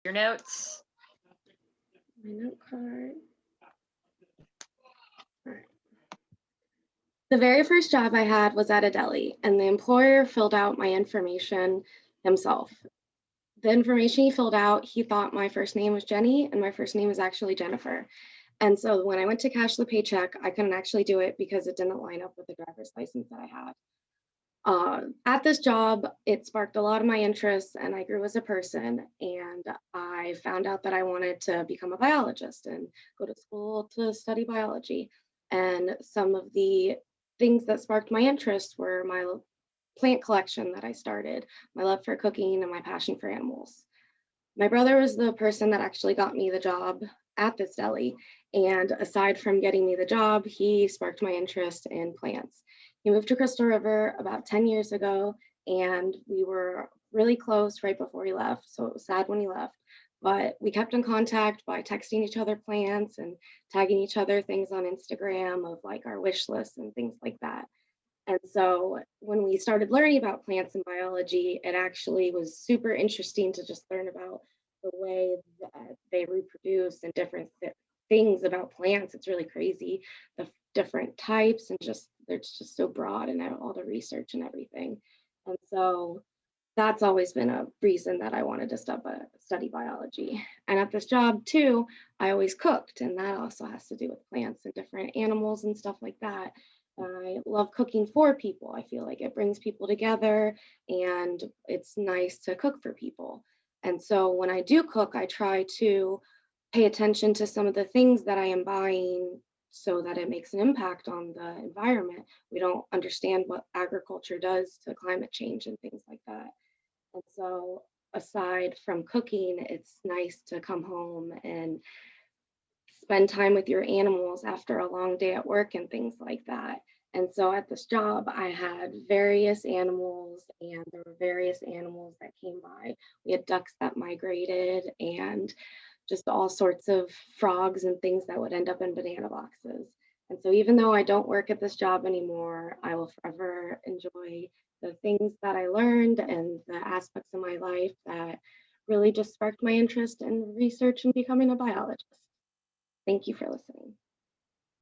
Your notes. My note card. All right. The very first job I had was at a deli, and the employer filled out my information himself. The information he filled out, he thought my first name was Jenny, and my first name is actually Jennifer. And so when I went to cash the paycheck, I couldn't actually do it because it didn't line up with the driver's license that I had. At this job, it sparked a lot of my interests, and I grew as a person. And I found out that I wanted to become a biologist and go to school to study biology. And some of the things that sparked my interest were my plant collection that I started, my love for cooking, and my passion for animals. My brother was the person that actually got me the job at this deli. And aside from getting me the job, he sparked my interest in plants. He moved to Crystal River about 10 years ago, and we were really close right before he left. So it was sad when he left. But we kept in contact by texting each other plants and tagging each other things on Instagram of like our wish lists and things like that. And so when we started learning about plants and biology, it actually was super interesting to just learn about the way that they reproduce and different things about plants. It's really crazy, the different types, and just it's just so broad and all the research and everything. And so that's always been a reason that I wanted to study biology. And at this job too, I always cooked, and that also has to do with plants and different animals and stuff like that. I love cooking for people. I feel like it brings people together and it's nice to cook for people. And so when I do cook, I try to pay attention to some of the things that I am buying so that it makes an impact on the environment. We don't understand what agriculture does to climate change and things like that. And so, aside from cooking, it's nice to come home and spend time with your animals after a long day at work and things like that. And so at this job, I had various animals, and there were various animals that came by. We had ducks that migrated, and just all sorts of frogs and things that would end up in banana boxes. And so, even though I don't work at this job anymore, I will forever enjoy the things that I learned and the aspects of my life that really just sparked my interest in research and becoming a biologist. Thank you for listening.